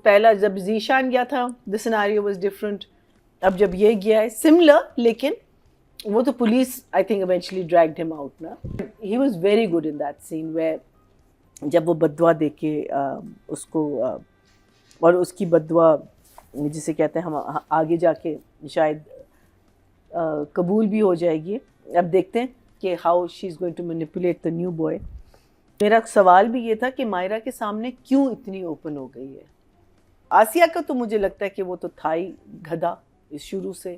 پہلا جب ذیشان گیا تھا the scenario was different. اب جب یہ گیا ہے similar, لیکن وہ تو police I think eventually dragged him out نا. He was very good in that scene where جب وہ بددعا دے کے اس کو اور اس کی بددعا جسے کہتے ہیں ہم آگے جا کے شاید قبول بھی ہو جائے گی. اب دیکھتے ہیں کہ how she is going to manipulate the new boy. میرا سوال بھی یہ تھا کہ مائرا کے سامنے کیوں اتنی اوپن ہو گئی ہے. آسیہ کا تو مجھے لگتا ہے کہ وہ تو تھا ہی گدھا, اس شروع سے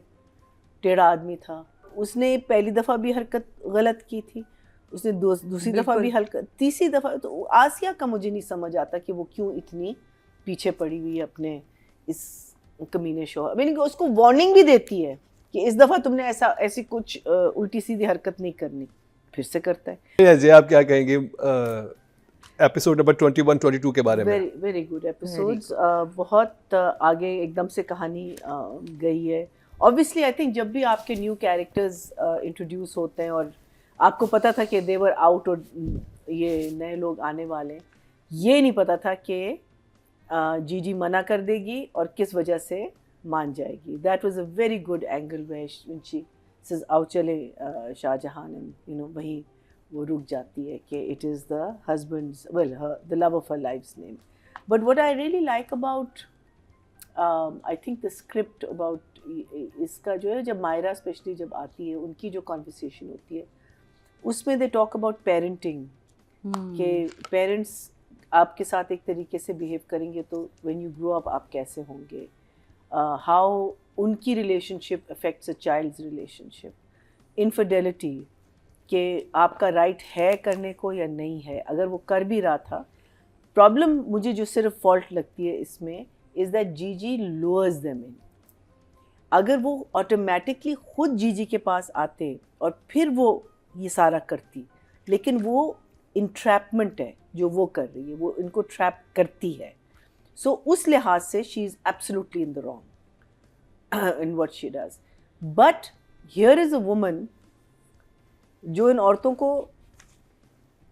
ٹیڑھا آدمی تھا. اس نے پہلی دفعہ بھی حرکت غلط کی تھی, اس نے دوسری دفعہ بھی حرکت, تیسری دفعہ تو آسیہ کا مجھے نہیں سمجھ آتا کہ وہ کیوں اتنی پیچھے پڑی ہوئی ہے اپنے اس کمینے شوہر. میں نے اس کو وارننگ بھی دیتی ہے کہ اس دفعہ تم نے ایسی کچھ الٹی سیدھی حرکت نہیں کرنی, پھر سے کرتا ہے. جی آپ کیا کہیں گے ایپیسوڈ نمبر 21 22 کے بارے میں؟ ویری گڈ ایپیسوڈز, بہت آگے ایک دم سے کہانی گئی ہے. obviously I think جب بھی آپ کے نیو کیریکٹرز انٹروڈیوس ہوتے ہیں اور آپ کو پتہ تھا کہ they were out اور یہ نئے لوگ آنے والے ہیں, یہ نہیں پتہ تھا کہ جی جی منع کر دے گی اور کس وجہ سے مان جائے گی. That was a very good angle when she says آؤ چلے شاہ جہان, وہیں وہ رک جاتی ہے کہ it is the husbands the love of her life's name. But what I really like about I think the script about اس کا جو ہے, جب مائرا اسپیشلی جب آتی ہے, ان کی جو کانورسیشن ہوتی ہے اس میں دے ٹاک اباؤٹ پیرنٹنگ, کہ پیرنٹس آپ کے ساتھ ایک طریقے سے بیہیو کریں گے تو وین یو گرو اپ آپ کیسے ہوں گے, ہاؤ ان کی relationship affects a child's relationship, infidelity کہ آپ کا رائٹ ہے کرنے کو یا نہیں ہے. اگر وہ کر بھی رہا تھا, پرابلم مجھے جو صرف فالٹ لگتی ہے اس میں از دیٹ جی جی لوورز دیم ان. اگر وہ آٹومیٹکلی خود جی جی کے پاس آتے اور پھر وہ یہ سارا کرتی, لیکن وہ انٹریپمنٹ ہے جو وہ کر رہی ہے, وہ ان کو ٹریپ کرتی ہے. سو اس لحاظ سے she is absolutely in the wrong in what she does. But here is a woman جو ان عورتوں کو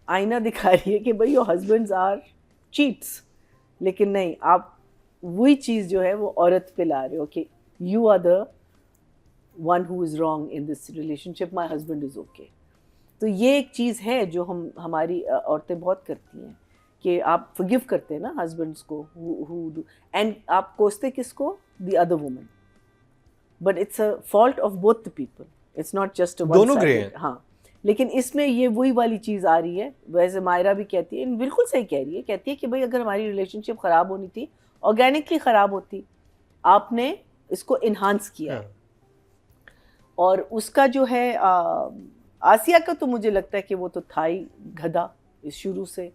آئینہ دکھا رہی ہے کہ بھائی یور ہسبینڈز آر چیٹس, لیکن نہیں, آپ وہی چیز جو ہے وہ عورت پہ لا رہے ہو کہ you are the one who is wrong in this relationship, my husband is okay. تو یہ ایک چیز ہے جو ہماری عورتیں بہت کرتی ہیں کہ آپ forgive کرتے ہیں نا ہسبینڈس کو, اینڈ آپ کوستے کس کو, the other woman. But it's a fault of both the people, it's not just دونوں گرے ہیں. ہاں, لیکن اس میں یہ وہی والی چیز آ رہی ہے. ویسے مائرا بھی کہتی ہے, بالکل صحیح کہہ رہی ہے, کہتی ہے کہ بھائی اگر ہماری ریلیشن شپ خراب ہونی تھی, آرگینکلی خراب ہوتی, آپ نے اس کو انہانس کیا ہے. اور اس کا جو ہے آسیہ کا تو مجھے لگتا ہے کہ وہ تو تھا ہی گدھا, اس شروع سے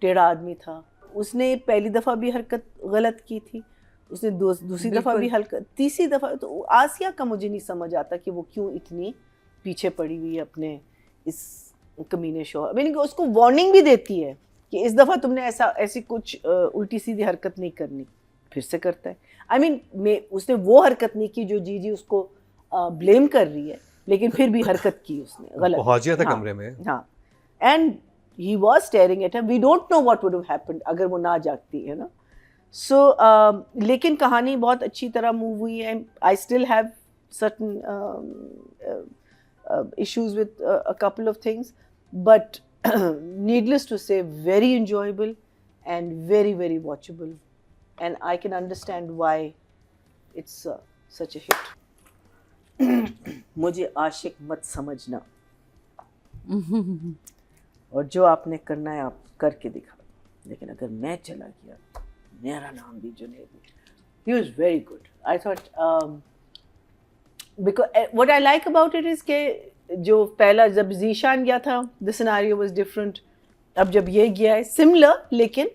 ٹیڑھا آدمی تھا. اس نے پہلی دفعہ بھی حرکت غلط کی تھی, اس نے دوسری دفعہ بھی حرکت, تیسری دفعہ تو آسیہ کا مجھے نہیں سمجھ آتا کہ وہ کیوں اتنی پیچھے پڑی ہوئی ہے اپنے اس کمینے شوہر. میں نے اس کو وارننگ بھی دیتی ہے کہ اس دفعہ تم نے ایسی کچھ الٹی سیدھی حرکت نہیں کرنی, پھر سے کرتا ہے. آئی مین اس نے وہ حرکت نہیں کی جو جی جی اس کو بلیم کر رہی ہے, لیکن پھر بھی حرکت کی اس نے غلط. پہنچ گیا تھا کمرے میں. ہاں, and he was staring at her, we don't know what would have happened اگر وہ نہ جاگتی ہے نا. سو لیکن کہانی بہت اچھی طرح موو ہوئی ہے. I still have certain issues with a couple of things, but needless to say very enjoyable and very very watchable, and I can understand why it's such a hit. مجھے عاشق مت سمجھنا, اور جو آپ نے کرنا ہے آپ کر کے دکھا, لیکن اگر میں چلا گیا, میرا نام بھی Junaid. He was very good. I thought because what I like about it is کہ جو پہلا جب ذیشان گیا تھا the scenario was different. اب جب یہ گیا ہے similar, لیکن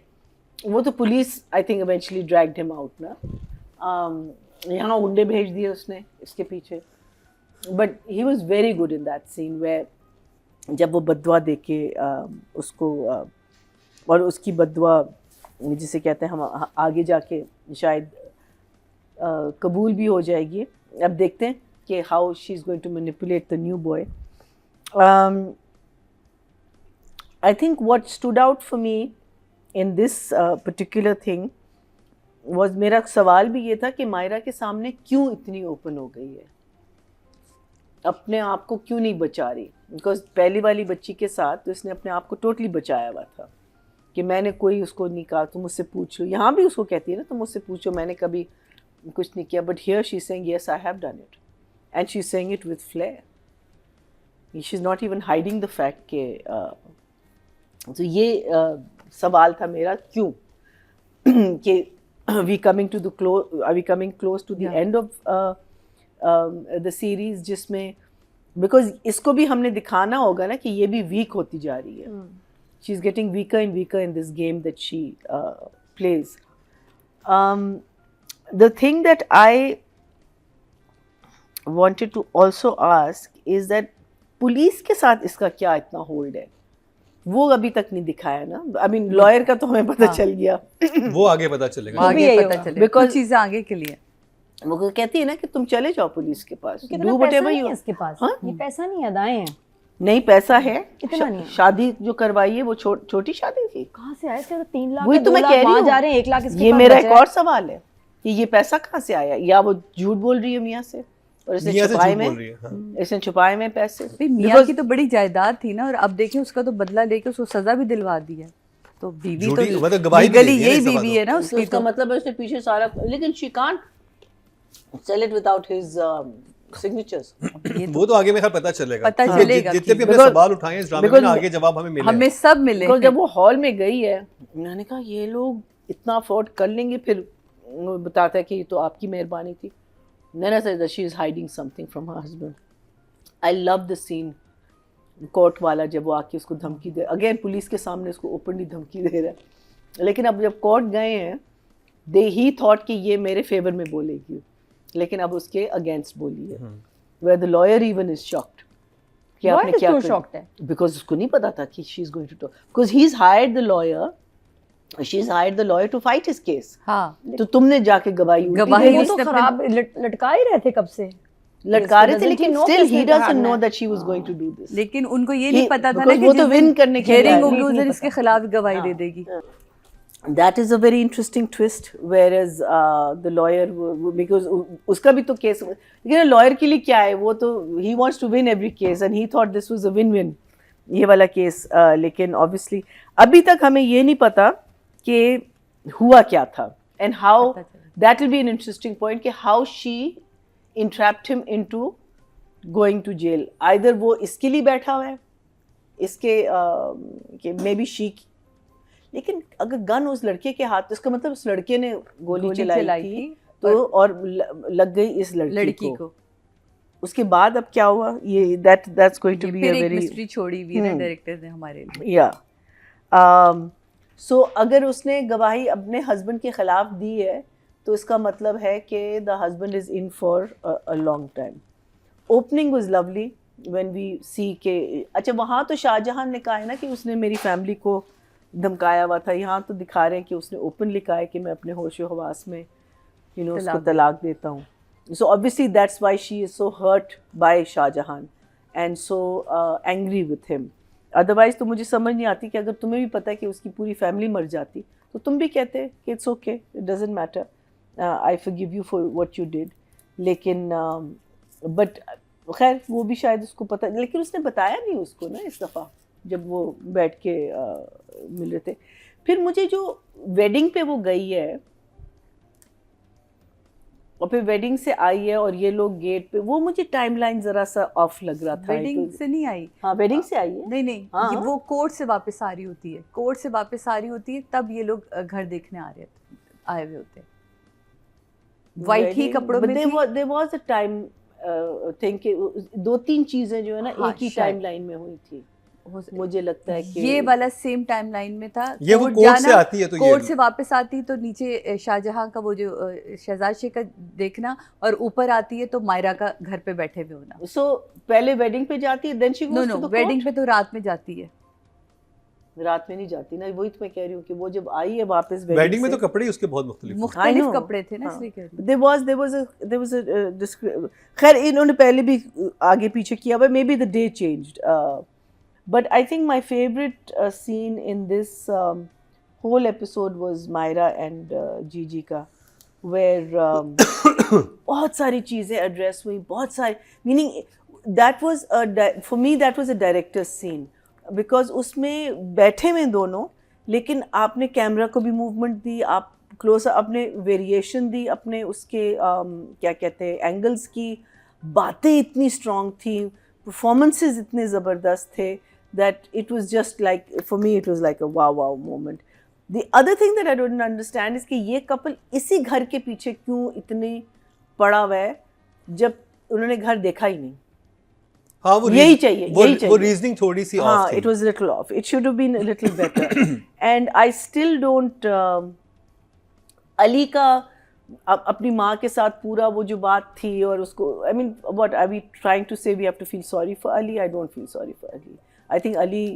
وہ تو police I think eventually dragged him out نا. یہاں گنڈے بھیج دیے اس نے اس کے پیچھے. But he was very good in that scene where جب وہ بددعا دے کے اس کو اور اس کی بددعا جسے کہتے ہیں ہم آگے جا کے شاید قبول بھی ہو جائے گی. اب دیکھتے ہیں کہ how she is going to manipulate the new boy. I think what stood out for me in this particular thing was میرا سوال بھی یہ تھا کہ مائرا کے سامنے کیوں اتنی اوپن ہو گئی ہے, اپنے آپ کو کیوں نہیں بچا رہی, بیکاز پہلی والی بچی کے ساتھ تو اس نے اپنے آپ کو ٹوٹلی بچایا ہوا تھا کہ میں نے کوئی اس کو نہیں کہا, تم مجھ سے پوچھو, یہاں بھی اس کو کہتی ہے نا تم مجھ سے پوچھو, میں نے کبھی کچھ نہیں کیا, but here she is saying yes I have done it and she is saying it with flair, she is not even hiding the fact کہ تو یہ سوال تھا میرا کیوں کہ we coming to the close, are we coming close to the end of the series جس میں because اس کو بھی ہم نے دکھانا ہوگا نا کہ یہ بھی ویک ہوتی جا رہی ہے, she is getting weaker and weaker in this game that she plays. The thing that I wanted to also ask is that police کے ساتھ اس کا کیا اتنا ہولڈ ہے, وہ ابھی تک نہیں دکھایا نا. آئی مین لائر کا تو ہمیں پتہ چل گیا, وہ آگے پتہ چلے گا, آگے پتہ چلے گا, کچھ چیزیں آگے کے لیے. وہ کہتی ہے نا کہ تم چلے جاؤ پولیس کے پاس, کتنا پیسہ نہیں ہے اس کے پاس, یہ پیسہ نہیں ادائیں ہیں, نہیں پیسہ ہے, کتنا نہیں, شادی جو کروائی ہے وہ چھوٹی شادی تھی, کہاں سے آیا اس کے 3 لاکھ, وہی تو میں کہہ رہی ہوں, جا رہے ہیں 1 لاکھ اس کے. یہ میرا ایک اور سوال ہے کہ یہ پیسہ کہاں سے آیا, یا وہ جھوٹ بول رہی ہے میاں سے اور اس نے چھپائے میں پیسے. میاں کی تو بڑی جائیداد تھی نا, اور اب دیکھیں اس کا تو بدلہ لے کے اس کو سزا بھی دلوا دی ہے, تو بیوی تو یہی بیوی ہے نا اس کی, اس کا مطلب ہے اس نے پیچھے سارا, لیکن she can't sell it without his signatures. وہ تو آگے میں خیر پتہ چلے گا, جتنے بھی اپنے سوال اٹھائے ہیں اس ڈرامے میں آگے جواب ہمیں ملے, ہمیں سب ملے. جب وہ ہال میں گئی ہے میں نے کہا یہ لوگ اتنا افورڈ کر لیں گے, پھر بتاتا ہے کہ یہ تو آپ کی مہربانی تھی. Then I said that she is hiding something from her husband. I love the scene court والا جب وہ آ کے اس کو دھمکی دے, اگین پولیس کے سامنے اس کو اوپنلی دھمکی دے رہا ہے, لیکن اب جب کورٹ گئے ہیں ہی تھاٹ کہ یہ میرے فیور میں بولے گی, لیکن اب اس کے اگینسٹ بولی ہے. where the lawyer even is shocked کہ آپ نے کیا کیا, because اس کو نہیں پتا تھا کہ she is going to talk, because he's hired the lawyer, she's hired the lawyer to fight his case. ہاں تو تم نے جا کے گواہی وہ تو خراب لٹکا ہی رہے تھے کب سے, لٹکا رہے تھے, لیکن still he doesn't know that she was going to do this. لیکن ان کو یہ نہیں پتا تھا نا کہ وہ تو ون کرنے کے ہیئرنگ ہوگی اس کے خلاف گواہی دے دے گی. That is a very interesting twist, whereas the lawyer, because اس کا بھی تو کیس, لیکن lawyer کے لیے کیا ہے, وہ تو he wants to win every case and he thought this was a win-win یہ والا کیس. لیکن obviously ابھی تک ہمیں یہ نہیں پتا کہ ہوا کیا تھا, and how that will be an interesting point کہ how she entrapped him into going to jail. either وہ اس کے لیے بیٹھا ہوا ہے, اس کے کہ مے بی شی, لیکن اگر گن اس لڑکے کے ہاتھ, اس کا مطلب اس لڑکے نے گولی چلائی تھی تو اور لگ گئی اس لڑکی کو. اس کے بعد اب کیا ہوا, یہ that's going to be a very mystery چھوڑی ہوئی ہے ڈائریکٹر نے ہمارے لیے. yeah سو اگر اس نے گواہی اپنے ہسبینڈ کے خلاف دی ہے تو اس کا مطلب ہے کہ the husband is in for a long time. opening was lovely when we see کہ اچھا وہاں تو شاہ جہان نے کہا ہے نا کہ اس نے میری فیملی کو دھمکایا ہوا تھا, یہاں تو دکھا رہے ہیں کہ اس نے اوپن لکھا ہے کہ میں اپنے ہوش و حواس میں اس کو طلاق دیتا ہوں. So obviously that's why she is so hurt by Shah Jahan and so angry with him. Otherwise تو مجھے سمجھ نہیں آتی کہ اگر تمہیں بھی پتہ ہے کہ اس کی پوری فیملی مر جاتی تو تم بھی کہتے کہ it's okay, it doesn't matter, I forgive you for what you did. لیکن but خیر وہ بھی شاید اس کو پتہ, لیکن اس نے بتایا نہیں اس کو نا اس دفعہ جب وہ بیٹھ کے مل رہے تھے. پھر مجھے جو ویڈنگ پہ وہ گئی ہے اور پھر ویڈنگ سے آئی ہے اور یہ لوگ گیٹ پہ, وہ مجھے ٹائم لائن ذرا سا آف لگ رہا تھا. ویڈنگ سے نہیں آئی, ہاں ویڈنگ سے آئی ہے, نہیں وہ کورٹ سے واپس آ رہی ہوتی ہے, کورٹ سے واپس آ رہی ہوتی ہے تب یہ لوگ گھر دیکھنے آئے ہوئے ہوتے. وائٹ ہی کپڑوں میں there was a time thing کہ 2-3 چیزیں جو ہے نا ایک ہی ٹائم لائن میں ہوئی تھی. مجھے لگتا ہے کہ یہ والا سیم ٹائم لائن میں تھا. یہ وہ کورٹ سے آتی ہے تو کورٹ سے واپس آتی تو نیچے شاہ جہاں کا وہ جو شہزاد شیخ کا دیکھنا, اور اوپر آتی ہے تو مائرا کا گھر پہ بیٹھے ہوئے ہونا. سو پہلے ویڈنگ پہ جاتی ہے, then she goes to the court. Wedding پہ تو رات میں جاتی ہے, رات میں نہیں جاتی نا, وہی تو میں کہہ رہی ہوں کہ وہ جب آئی ہے واپس ویڈنگ میں تو کپڑے اس کے بہت مختلف کپڑے تھے نا, اس لیے کہہ رہی ہوں. there was a خیر انہوں نے پہلے بھی آگے پیچھے کیا ہوا, may be the day changed. But I think my favorite scene in this whole episode was Myra and Gigi ka. where بہت ساری چیزیں ایڈریس ہوئی, بہت ساری, meaning that was for me that was a director scene, because اس میں بیٹھے ہوئے دونوں, لیکن آپ نے کیمرہ کو بھی موومنٹ دی, آپ کلوز اپنے ویریشن دی, اپنے اس کے کیا کہتے ہیں اینگلس کی, باتیں اتنی اسٹرانگ تھیں, پرفارمنسز اتنے زبردست تھے, that it was just like, for me it was like a wow moment. The other thing that I don't understand is کہ یہ couple اسی گھر کے پیچھے کیوں اتنے پڑا ہوا ہے جب انہوں نے گھر دیکھا ہی نہیں. ہاں یہی چاہیے, یہی چاہیے. وہ ریزننگ تھوڑی سی ہاں, it was little off. It should have been a little better. And I still don't علی کا اپنی ماں کے ساتھ پورا وہ جو بات تھی, اور اس کو I mean what are we trying to say, we have to feel sorry for Ali? I don't feel sorry for Ali. I think Ali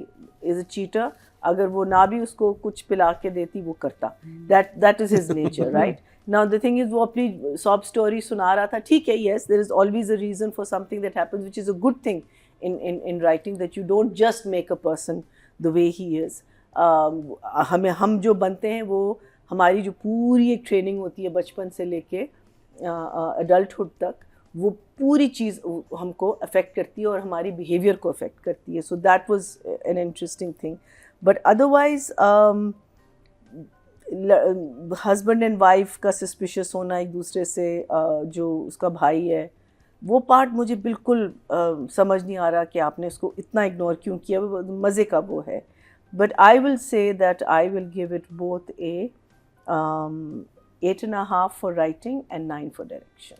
is a cheater. اگر وہ نہ بھی اس کو کچھ پلا کے دیتی وہ کرتا, that is his nature, right? Now the thing is وہ اپنی sob story سنا رہا تھا, ٹھیک ہے, yes there is always a reason for something that happens, which is a good thing in writing, that you don't just make a person the way he is. ہم جو بنتے ہیں وہ ہماری جو پوری ایک ٹریننگ ہوتی ہے بچپن سے لے کے ایڈلٹہڈ تک, وہ پوری چیز ہم کو افیکٹ کرتی ہے اور ہماری بیہیویئر کو افیکٹ کرتی ہے. So that was an interesting thing. But otherwise husband and wife کا سسپیشیس ہونا ایک دوسرے سے, جو اس کا بھائی ہے, وہ پارٹ مجھے بالکل سمجھ نہیں آ رہا کہ آپ نے اس کو اتنا اگنور کیوں کیا. مزے کا وہ ہے. بٹ آئی ول سے that I will give it both a 8.5 for writing and 9 for direction.